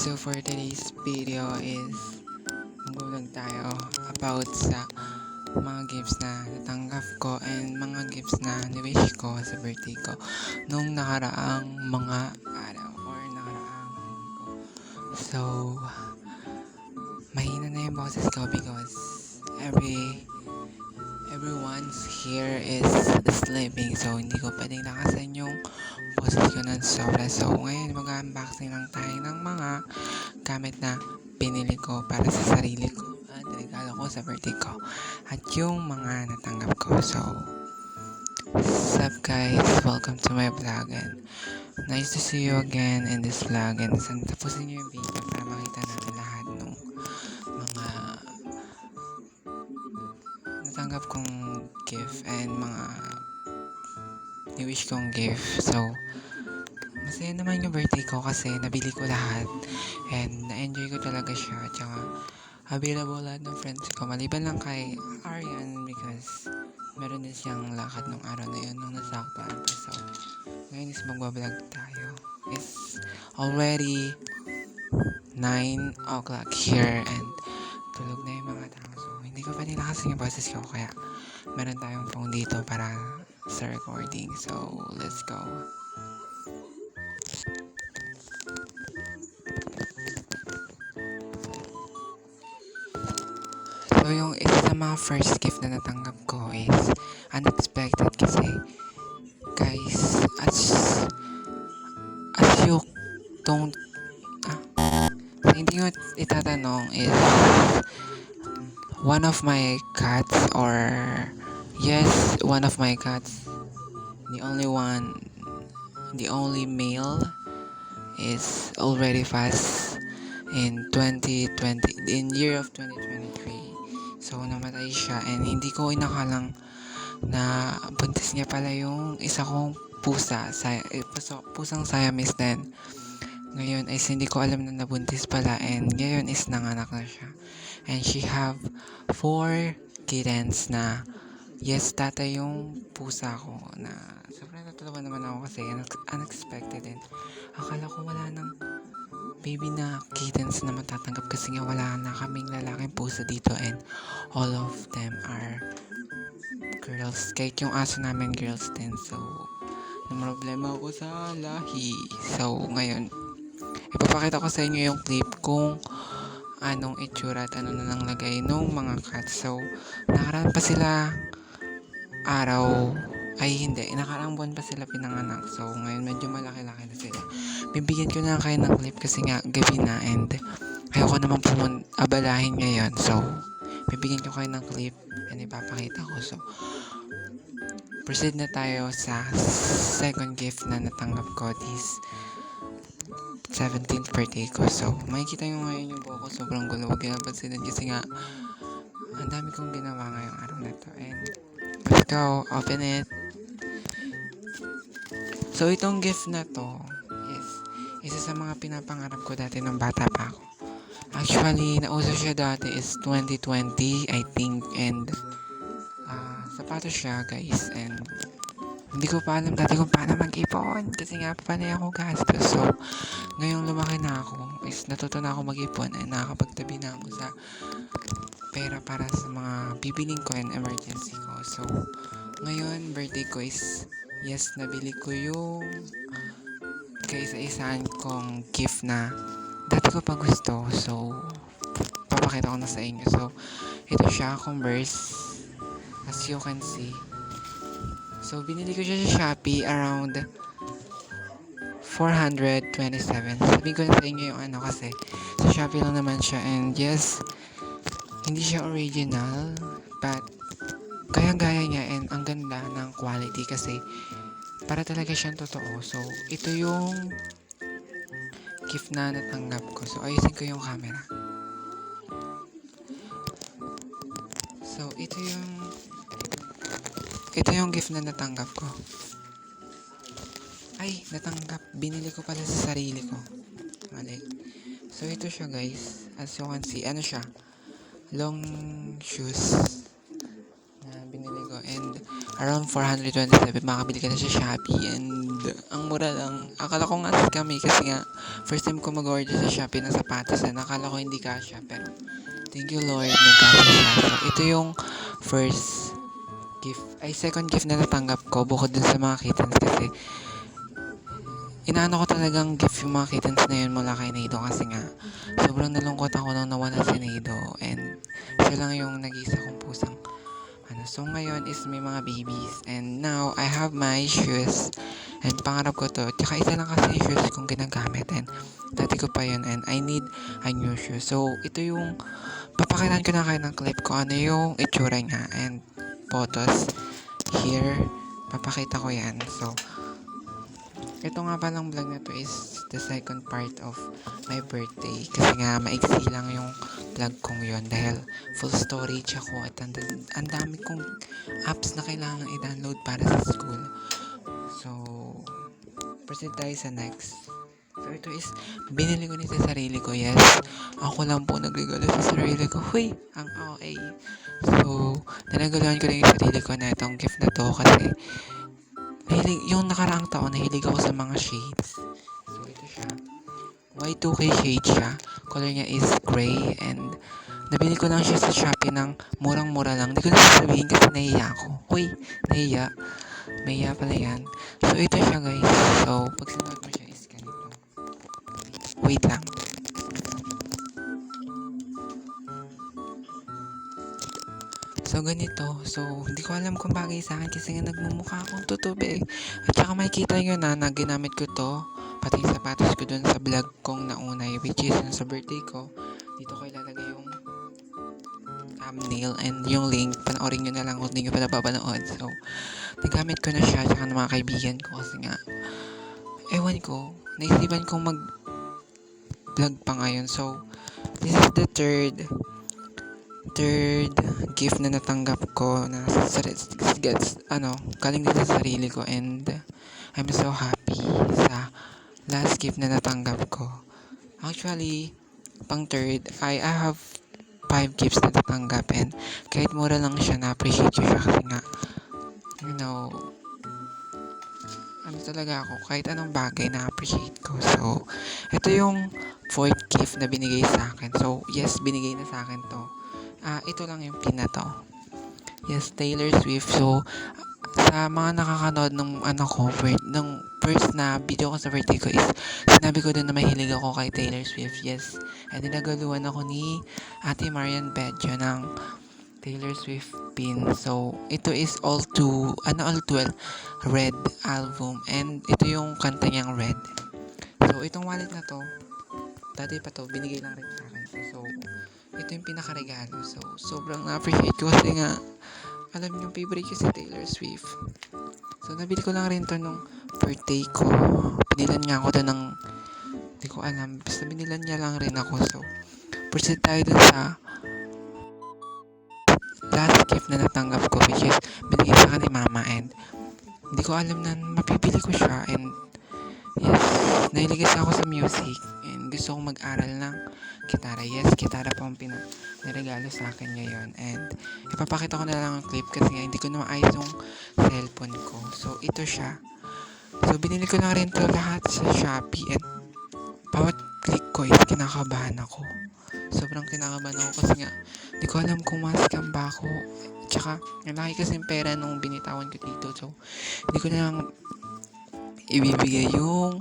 So for today's video is magbublog tayo about sa mga gifts na natanggap ko and mga gifts na ni-wish ko sa birthday ko nung nakaraang mga araw or nakaraang linggo. So mahina na yung boses ko because everyone's here is sleeping, so hindi ko pwedeng lakasan yung boses ko ng sobra. So ngayon mag-unboxing lang tayo ng mga gamit na pinili ko para sa sarili ko at regalo ko sa birthday ko at yung mga natanggap ko. So what's up guys, welcome to my vlog and nice to see you again in this vlog. And sana tapusin nyo yung video para makita natin lahat ng mga natanggap kong gift and mga ni-wish kong gift. So masaya naman yung birthday ko kasi nabili ko lahat and na-enjoy ko talaga siya, tsaka available lahat ng friends ko maliban lang kay Arian because meron din siyang lakad nung araw na yun nung nasaktan pa. So ngayon is magbablog tayo. It's already 9 o'clock here and tulog na yung mga tao, so hindi ko pa nila kasi yung boses ko kaya meron tayong phone dito para sa recording. So let's go. So yung isa sa mga first gift na natanggap ko is unexpected kasi guys, as you don't hindi ko itatanong is one of my cats, or yes, one of my cats, the only male is already fast in 2020, in year of 2023. So namatay siya and hindi ko inakalang na buntis niya pala yung isa kong pusang Siamese din. Ngayon is hindi ko alam na nabuntis pala and ngayon is nanganak na siya. And she have 4 kittens na yes, tatay yung pusa ko na sobrang natulawa naman ako kasi unexpected din. Akala ko wala nang baby na kittens na matatanggap kasi nga wala na kaming lalaking pusa dito and all of them are girls. Kahit yung aso namin girls din. So problema ako sa lahi. So ngayon ipapakita ko sa inyo yung clip kung anong itsura at ano na lang lagay nung mga cats. So nakaraan pa sila araw, ay hindi, nakarang buwan pa sila pinanganak. So ngayon medyo malaki-laki na sila. Bibigyan ko na kayo ng clip kasi nga gabi na and ayoko naman abalahin ngayon. So bibigyan ko kayo ng clip and ipapakita ko. So proceed na tayo sa second gift na natanggap ko this 17th birthday ko. So makikita nyo ngayon yung buhok ko sobrang gulo, huwag kinapansinan kasi nga ang dami kong ginawa ngayong araw na to. And let's go, open it. So itong gift na to is isa sa mga pinapangarap ko dati nung bata pa ako. Actually nauso siya dati is 2020 I think, and sapatos siya guys, and hindi ko pa alam dati kung paano mag-ipon kasi nga panay ako gastos. So ngayong lumaki na ako is natuto na ako mag-ipon and nakakapagtabi na ako sa pera para sa mga bibiling ko and emergency ko. So ngayon birthday ko is yes, nabili ko yung kaisa-isaan kong gift na dati ko pa gusto. So papakita ko na sa inyo. So ito siya, Converse, as you can see. So binili ko siya sa Shopee around 427. Sabihin ko na sa inyo yung ano kasi sa Shopee lang naman siya, and yes, hindi siya original but gaya-gaya niya and ang ganda ng quality kasi para talaga siyang totoo. So ito yung gift na natanggap ko. So ayusin ko yung camera. So ito yung gift na natanggap ko. Binili ko pala sa sarili ko. Mali. So ito siya guys, as you can see, ano siya, long shoes na binili ko, and around 427, makakabili ka na sa Shopee and ang mura lang. Akala ko nga scam kasi nga first time ko mag-order sa Shopee ng sapatos na nakala ko hindi kasha pero thank you Lord nagkasya siya. So ito yung first second gift na natanggap ko bukod dun sa mga kittens kasi inaano ko talagang gift yung mga kittens na yun mula kay Nado kasi nga sobrang nalungkot ako nung nawala si Nado and siya lang yung nag-isa kong pusang so ngayon is may mga babies and now I have my shoes and pangarap ko to tsaka isa lang kasi yung shoes kong ginagamit and dati ko pa yun and I need a new shoes. So ito yung papakitan ko na kayo ng clip ko ano yung itsura niya and photos here papakita ko yan. So ito nga palang vlog na to is the second part of my birthday kasi nga maiksi lang yung vlog kong yon dahil full storage ako at ang dami kong apps na kailangan i-download para sa school. So proceed tayo sa next. So ito is binili ko ni sa sarili ko. Yes, ako lang po nagregalo sa sarili ko. Huy, ang okay. So nanagaluhan ko rin yung sarili ko na itong gift na to kasi yung nakaraang taon nahilig ako sa mga shades. So ito siya. Y2K shade siya. Color niya is gray and nabili ko lang siya sa Shopee ng murang-mura lang. Hindi ko na sasabihin kasi nahiya ako. Uy, nahiya. Mahiya pala yan. So ito siya guys. So pag sinuot mo siya is ganito. Wait lang. So ganito, so hindi ko alam kung bagay sa akin kasi nga nagmumukha akong tutubig. At saka makikita nyo na ginamit ko to, pati yung sapatos ko dun sa vlog kong naunay, which is sa birthday ko. Dito ko ilalagay yung thumbnail and yung link, panoorin nyo na lang kung hindi nyo pa napapanood. So, nagamit ko na siya, tsaka ng mga kaibigan ko kasi nga, ewan ko, naisipan kong mag-vlog pa ngayon. So, this is the third gift na natanggap ko na galing din sa sarili ko and I'm so happy sa last gift na natanggap ko. Actually, pang third, I have 5 gifts na natanggap and kahit mura lang siya, na-appreciate ko siya kasi nga, ano talaga ako, kahit anong bagay na-appreciate ko. So, ito yung fourth gift na binigay sa akin. So, yes, binigay na sa akin to. Ito lang yung pin na to. Yes, Taylor Swift. So, sa mga nakakanood ng first na video ko sa birthday ko is sinabi ko doon na mahilig ako kay Taylor Swift. Yes, and dinagaluan ako ni Ate Marian Bedjo ng Taylor Swift pin. So, ito is All 12 Red album and ito yung kanta niyang Red. So, itong wallet na to, dati pa to, binigay lang rin sa akin. So, ito yung pinakaregalo. So, sobrang na-appreciate ko kasi nga, alam niyo, favorite ko si Taylor Swift. So, nabili ko lang rin to nung birthday ko. Pinilan niya ako to ng, hindi ko alam, basta binilan niya lang rin ako. So, proceed tayo dun sa last gift na natanggap ko, which is binigay sa akin ni Mama and hindi ko alam na mapipili ko siya and yes, nahilig ako sa music and gusto kong mag-aral ng gitara. Yes, gitara po ang niregalo sa akin ngayon and ipapakita ko na lang ang clip kasi nga hindi ko na maayos yung cellphone ko. So, ito siya. So, binili ko na rin to lahat sa Shopee and bawat click ko is kinakabahan ako. Sobrang kinakabahan ako kasi nga hindi ko alam kung ma-scam ba ako. Tsaka, nalaki kasi yung pera nung binitawan ko dito. So, hindi ko na lang ibibigay yung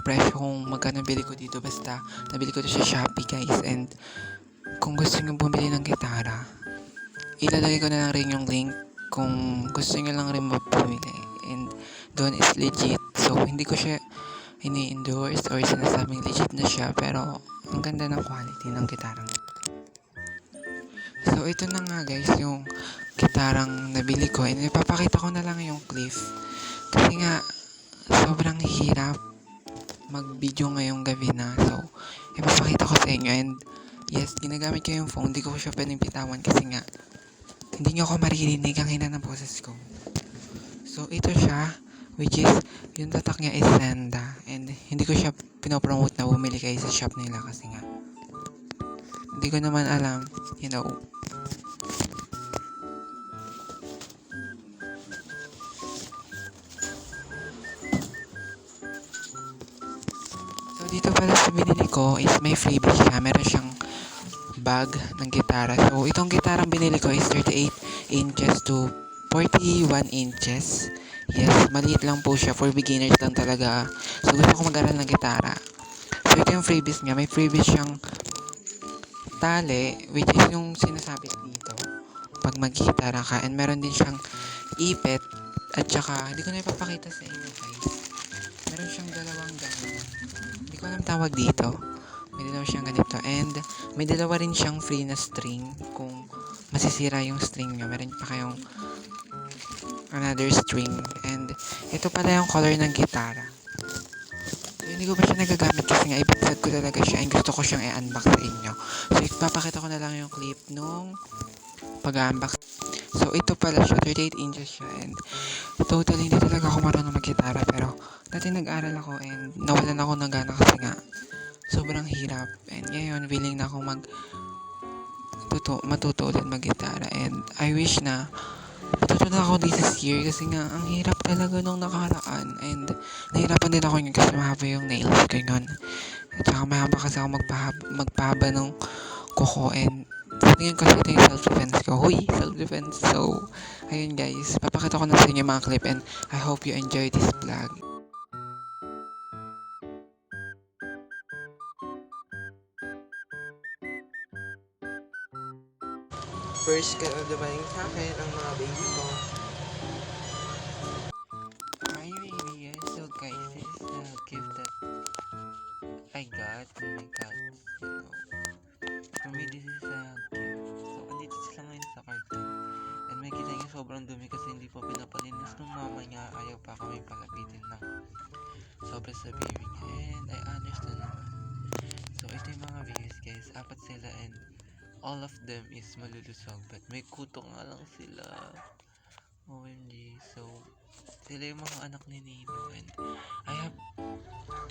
presyo kung magkano bili ko dito. Basta, nabili ko to sa Shopee guys. And, kung gusto nyo bumili ng gitara, ilalagay ko na lang rin yung link kung gusto nyo lang rin bumili. And, doon is legit. So, hindi ko siya ini-endorse or sinasabing legit na siya. Pero, ang ganda ng quality ng gitarang. So, ito na nga guys, yung gitarang nabili ko. And, ipapakita ko na lang yung clip. Kasi nga, sobrang hirap mag-video ngayong gabi na. So, ipapakita ko sa inyo. And, yes, ginagamit ko yung phone. Hindi ko siya pwedeng bitawan kasi nga, hindi nyo ako maririnig ang hina ng boses ko. So, ito siya, which is, yung tatak niya is Senda. And, hindi ko siya pinopromote na bumili kayo sa shop nila kasi nga, hindi ko naman alam, dito pala sa binili ko is may freebie siya. Meron siyang bag ng gitara. So, itong gitarang binili ko is 38 inches to 41 inches. Yes, maliit lang po siya. For beginners lang talaga. So, gusto ko mag-aral ng gitara. So, ito yung freebies niya. May freebies siyang tali, which is yung sinasabi dito pag mag-gitara ka. And meron din siyang ipit. At saka, hindi ko na ipapakita sa inyo guys. Meron siyang dalawang ganun. Hindi ko alam tawag dito. May dalawa siyang ganito. And may dalawa rin siyang free na string. Kung masisira yung string nyo, meron pa kayong another string. And ito pala yung color ng gitara. So, hindi ko pa siya nagagamit kasi nga ibigsag ko talaga siya. And gusto ko siyang i-unbox sa inyo. So, ipapakita ko na lang yung clip nung pag-unbox. So, ito pala siya. 38 inches siya. And totally hindi talaga ako marunong mag-gitara. Pero dati nag-aral ako and nawalan ako ng gana kasi nga sobrang hirap. And ngayon, willing na akong matuto ulit mag-gitara. And I wish na matuto na ako this year kasi nga ang hirap talaga nung nakaraan. And nahirapan din ako yun kasi mahaba yung nails ko yun. At saka mahaba kasi ako magpahaba ng kuko. And sa tingin ko ito yung self-defense ko. Huy, self-defense. So, ayun guys, papakita ko na sa inyo mga clip and I hope you enjoy this vlog. First, dumating sa akin ang mga baby ko. Hi baby, yes. So guys, this is the gift that I got. Oh my god, for me this is a gift. So, andito sila ngayon sa carton. And may kita niya sobrang dumi kasi hindi pa pinapalinis ng mama niya. Ayaw pa kami palapitin ng sobra sa baby niya. And I understand naman. So, ito yung mga babies guys. 4 sila and all of them is malulusog. But may kuto nga lang sila. OMG. So, sila yung mga anak ni Nino. And I have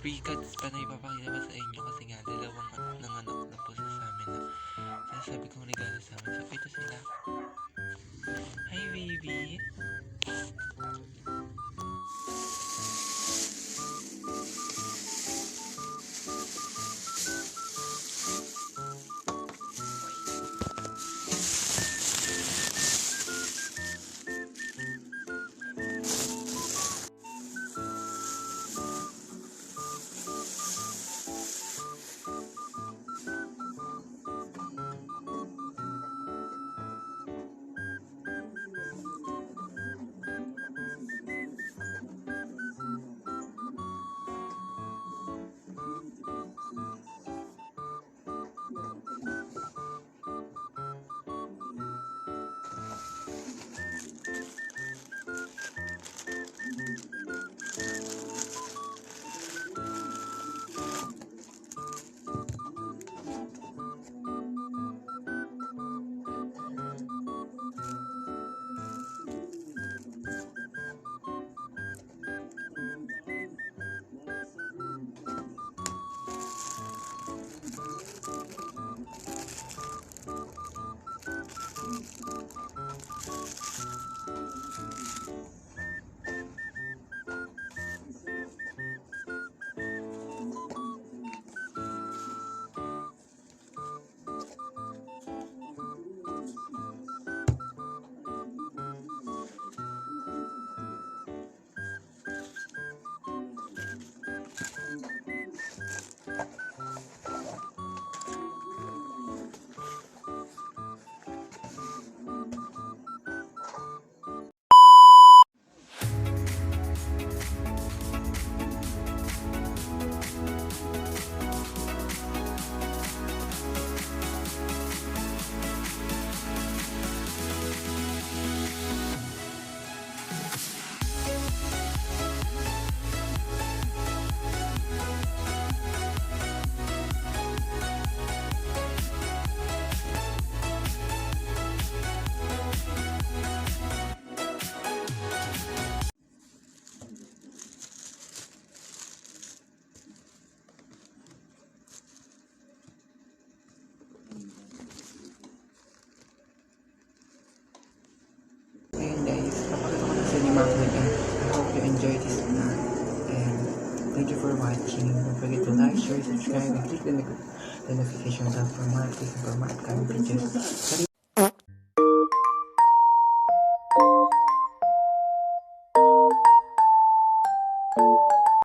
pre-cuts pa na ipapakita pa sa inyo kasi nga dalawang nanganak na po sa amin na sinasabi kong regalo sa amin. So, ito sila. Hi baby! Ayun guys, papakita ko na sa inyo mga clip and I hope you enjoy this vlog. And Thank you for watching. Don't forget to like, share, subscribe, and click the notification bell for more updates and for more upcoming videos.